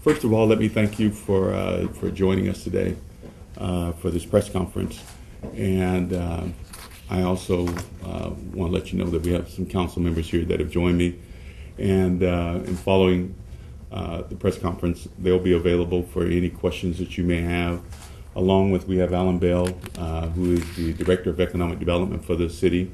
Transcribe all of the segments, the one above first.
First of all, let me thank you for joining us today for this press conference. And I also want to let you know that we have some council members here that have joined me. And in following the press conference, they'll be available for any questions that you may have. Along with, we have Alan Bell, who is the Director of Economic Development for the city,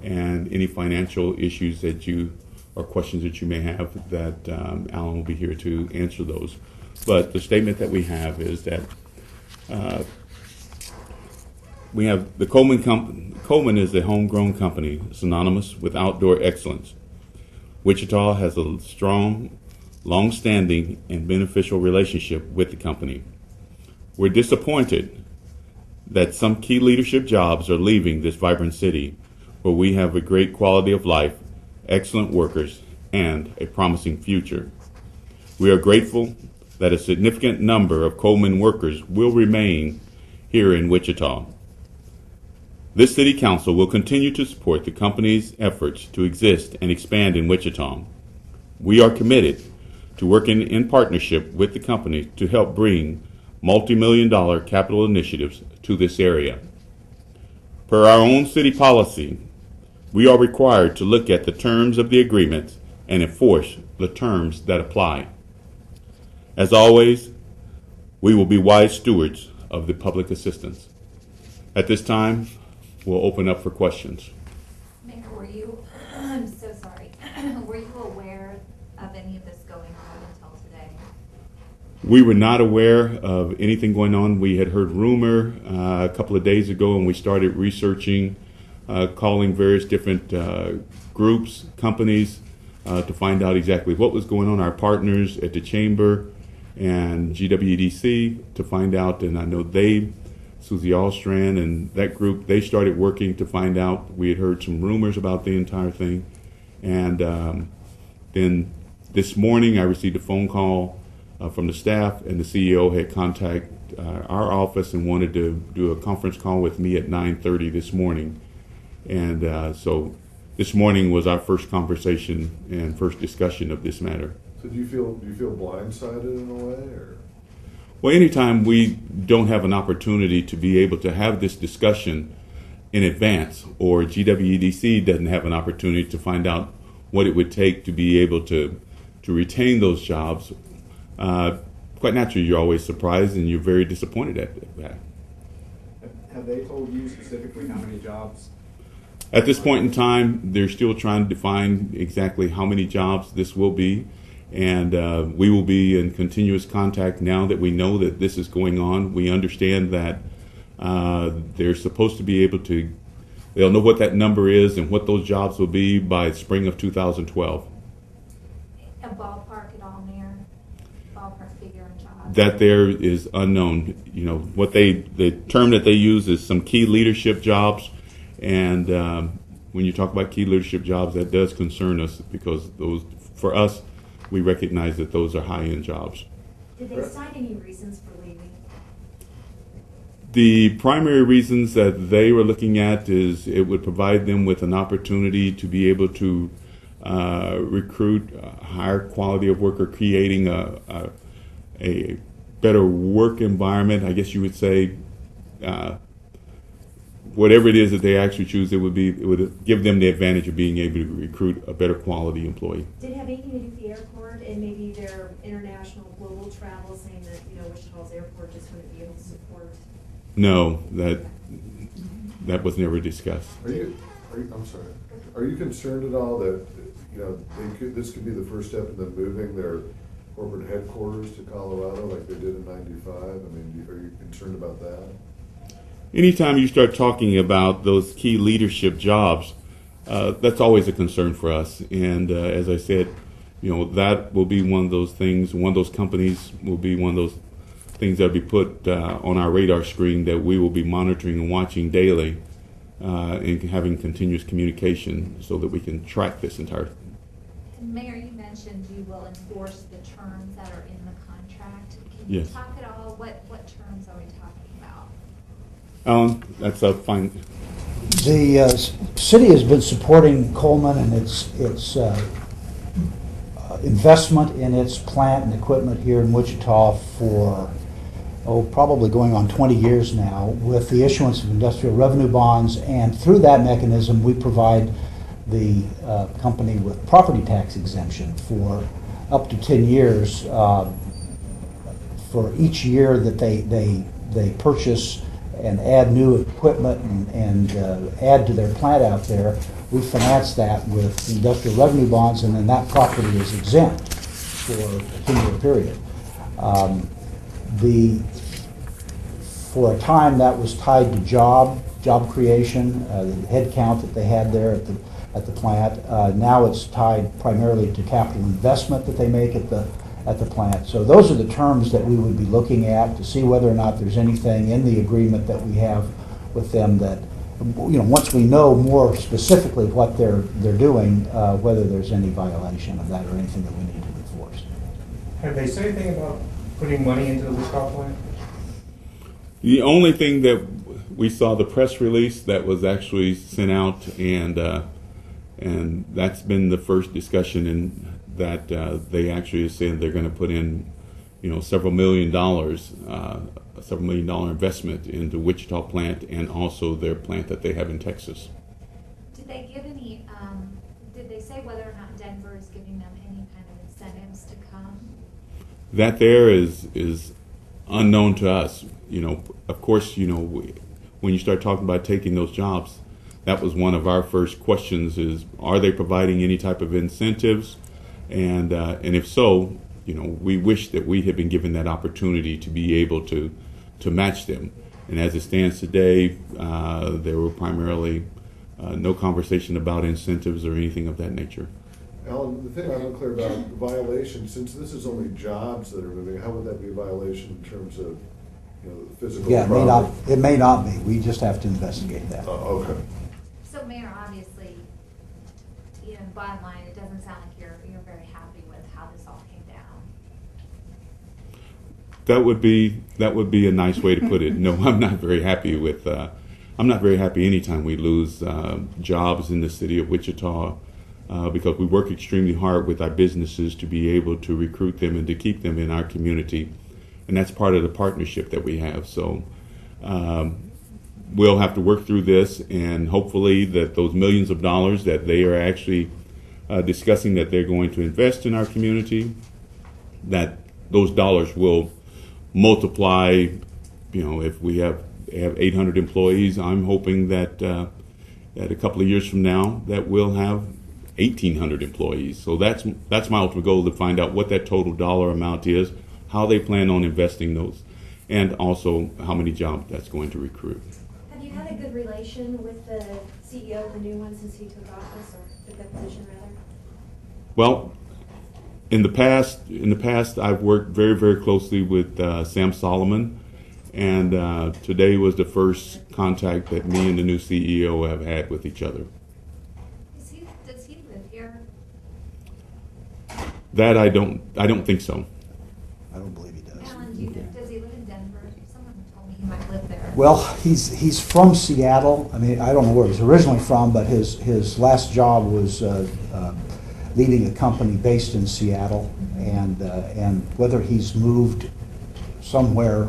and any financial issues that you or questions that you may have, that Alan will be here to answer those. But the statement that we have is that we have the Coleman company. Coleman is a homegrown company synonymous with outdoor excellence. Wichita has a strong, long-standing, and beneficial relationship with the company. We're disappointed that some key leadership jobs are leaving this vibrant city, where we have a great quality of life, excellent workers, and a promising future. We are grateful that a significant number of Coleman workers will remain here in Wichita. This City Council will continue to support the company's efforts to exist and expand in Wichita. We are committed to working in partnership with the company to help bring multi-million-dollar capital initiatives to this area. Per our own city policy, we are required to look at the terms of the agreements and enforce the terms that apply. As always, we will be wise stewards of the public assistance. At this time, we'll open up for questions. Mayor, I'm so sorry. Were you aware of any of this going on until today? We were not aware of anything going on. We had heard rumor a couple of days ago, and we started researching, calling various different groups, companies, to find out exactly what was going on. Our partners at the Chamber and GWDC to find out, and I know Susie Allstrand and that group, they started working to find out. We had heard some rumors about the entire thing. And then this morning I received a phone call from the staff, and the CEO had contacted our office and wanted to do a conference call with me at 9:30 this morning. And so this morning was our first conversation and first discussion of this matter. So do you feel blindsided in a way, or? Well, anytime we don't have an opportunity to be able to have this discussion in advance, or GWDC doesn't have an opportunity to find out what it would take to be able to retain those jobs, quite naturally you're always surprised and you're very disappointed at that. Have they told you specifically how many jobs? At this point in time, they're still trying to define exactly how many jobs this will be. And we will be in continuous contact now that we know that this is going on. We understand that they're supposed to be able to, they'll know what that number is and what those jobs will be by spring of 2012. A ballpark at all, Mayor? Ballpark figure on jobs? That there is unknown. You know, the term that they use is some key leadership jobs. And when you talk about key leadership jobs, that does concern us, because those, for us, we recognize that those are high-end jobs. Did they cite any reasons for leaving? The primary reasons that they were looking at is it would provide them with an opportunity to be able to recruit a higher quality of worker, creating a better work environment, I guess you would say. Whatever it is that they actually choose, it would give them the advantage of being able to recruit a better quality employee. Did it have anything to do with the airport and maybe their international global travel, saying that, Wichita's airport just wouldn't be able to support? No, that was never discussed. I'm sorry. Are you concerned at all that this could be the first step in them moving their corporate headquarters to Colorado like they did in '95? I mean, are you concerned about that? Anytime you start talking about those key leadership jobs, that's always a concern for us. And as I said, that will be one of those things, one of those companies will be one of those things that will be put on our radar screen that we will be monitoring and watching daily, and having continuous communication so that we can track this entire thing. Mayor, you mentioned you will enforce the terms that are in the contract. Can you talk at all? What terms are we talking about? That's a fine. The city has been supporting Coleman and its investment in its plant and equipment here in Wichita for, probably going on 20 years now, with the issuance of industrial revenue bonds, and through that mechanism, we provide the company with property tax exemption for up to 10 years for each year that they purchase and add new equipment and add to their plant out there. We finance that with industrial revenue bonds, and then that property is exempt for a 10-year period. For a time, that was tied to job creation, the head count that they had there at the plant. Now it's tied primarily to capital investment that they make at the plant. So those are the terms that we would be looking at to see whether or not there's anything in the agreement that we have with them that, once we know more specifically what they're doing, whether there's any violation of that or anything that we need to enforce. Have they said anything about putting money into the Wichita plant? The only thing that we saw, the press release that was actually sent out, and that's been the first discussion in that they actually are saying they're going to put in, several $million investment into Wichita plant and also their plant that they have in Texas. Did they give any, did they say whether or not Denver is giving them any kind of incentives to come? That there is unknown to us. Of course, when you start talking about taking those jobs, that was one of our first questions is, are they providing any type of incentives? And if so, we wish that we had been given that opportunity to be able to match them. And as it stands today, there were primarily no conversation about incentives or anything of that nature. Alan, the thing I'm unclear about, violation, since this is only jobs that are moving, how would that be a violation in terms of, physical Yeah, property? it may not be. We just have to investigate that. Okay. So Mayor, obviously, bottom line, it doesn't sound like you're very happy with how this all came down. That would be a nice way to put it. No, I'm not very happy with. I'm not very happy anytime we lose jobs in the city of Wichita because we work extremely hard with our businesses to be able to recruit them and to keep them in our community, and that's part of the partnership that we have. So we'll have to work through this, and hopefully that those millions of dollars that they are actually discussing that they're going to invest in our community, that those dollars will multiply. If we have 800 employees, I'm hoping that a couple of years from now that we'll have 1,800 employees. So that's my ultimate goal, to find out what that total dollar amount is, how they plan on investing those, and also how many jobs that's going to recruit. Have you had a good relation with the CEO, the new one, since he took office, or took that position rather? Well, in the past, I've worked very, very closely with Sam Solomon, and today was the first contact that me and the new CEO have had with each other. Does he live here? That I don't think so. I don't believe he does. Alan, does he live in Denver? Someone told me he might live there. Well, he's from Seattle. I mean, I don't know where he's originally from, but his last job was leading a company based in Seattle, and whether he's moved somewhere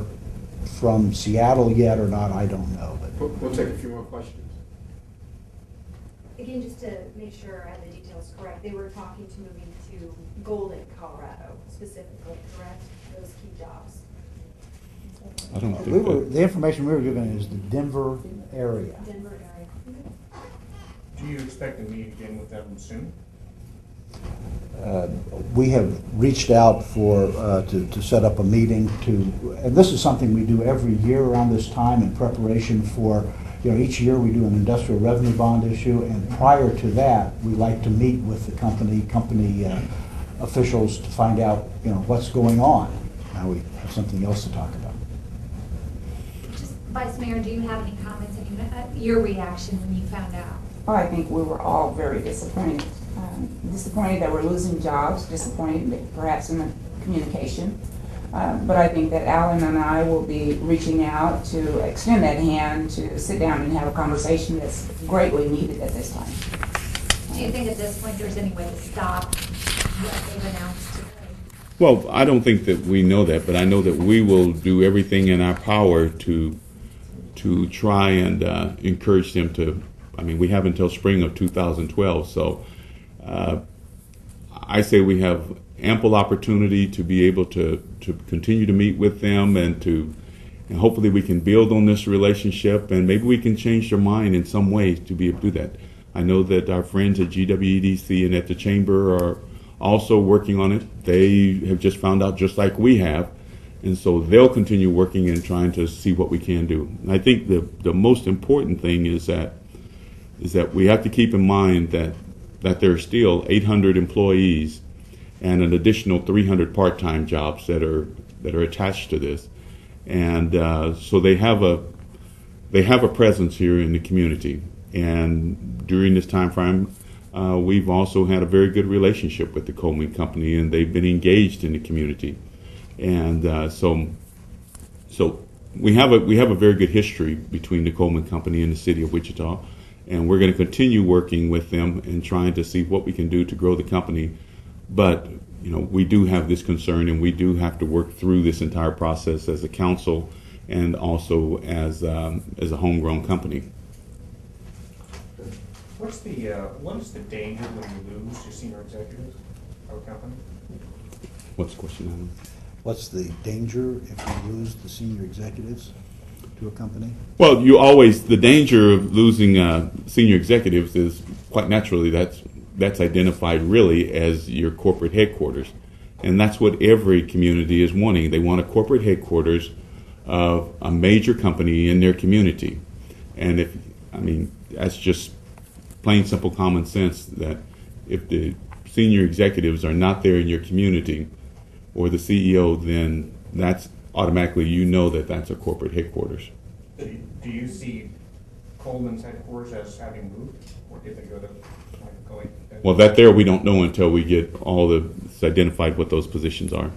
from Seattle yet or not, I don't know. But We'll take a few more questions. Again, just to make sure I have the details correct, they were talking to moving to Golden, Colorado specifically, correct? Those key jobs. I don't think the information we were given is the Denver area. Denver area. Do you expect to meet again with them soon? We have reached out to set up a meeting and this is something we do every year around this time in preparation for, each year we do an industrial revenue bond issue, and prior to that, we like to meet with the company officials to find out, what's going on. Now we have something else to talk about. Vice Mayor, do you have any comments, your reaction when you found out? Oh, I think we were all very disappointed. Disappointed that we're losing jobs, disappointed perhaps in the communication. But I think that Alan and I will be reaching out to extend that hand to sit down and have a conversation that's greatly needed at this time. Do you think at this point there's any way to stop what they've announced today? Well, I don't think that we know that, but I know that we will do everything in our power to try and encourage them to. I mean, we have until spring of 2012, so I say we have ample opportunity to be able to continue to meet with them and hopefully we can build on this relationship and maybe we can change their mind in some way to be able to do that. I know that our friends at GWEDC and at the Chamber are also working on it. They have just found out just like we have, and so they'll continue working and trying to see what we can do. And I think the most important thing is that we have to keep in mind that there are still 800 employees and an additional 300 part-time jobs that are attached to this, and so they have a presence here in the community. And during this time frame, we've also had a very good relationship with the Coleman Company, and they've been engaged in the community, and so we have a very good history between the Coleman Company and the city of Wichita. And we're going to continue working with them and trying to see what we can do to grow the company. But, we do have this concern and we do have to work through this entire process as a council and also as a homegrown company. What is the danger when you lose your senior executives of a company? What's the question, Alan? What's the danger if you lose the senior executives to a company? Well, the danger of losing senior executives is quite naturally that's identified really as your corporate headquarters. And that's what every community is wanting. They want a corporate headquarters of a major company in their community. And that's just plain simple common sense that if the senior executives are not there in your community or the CEO, then that's automatically that's a corporate headquarters. Do you see Coleman's headquarters as having moved, or did they go to going? Well, that there we don't know until we get all it's identified what those positions are.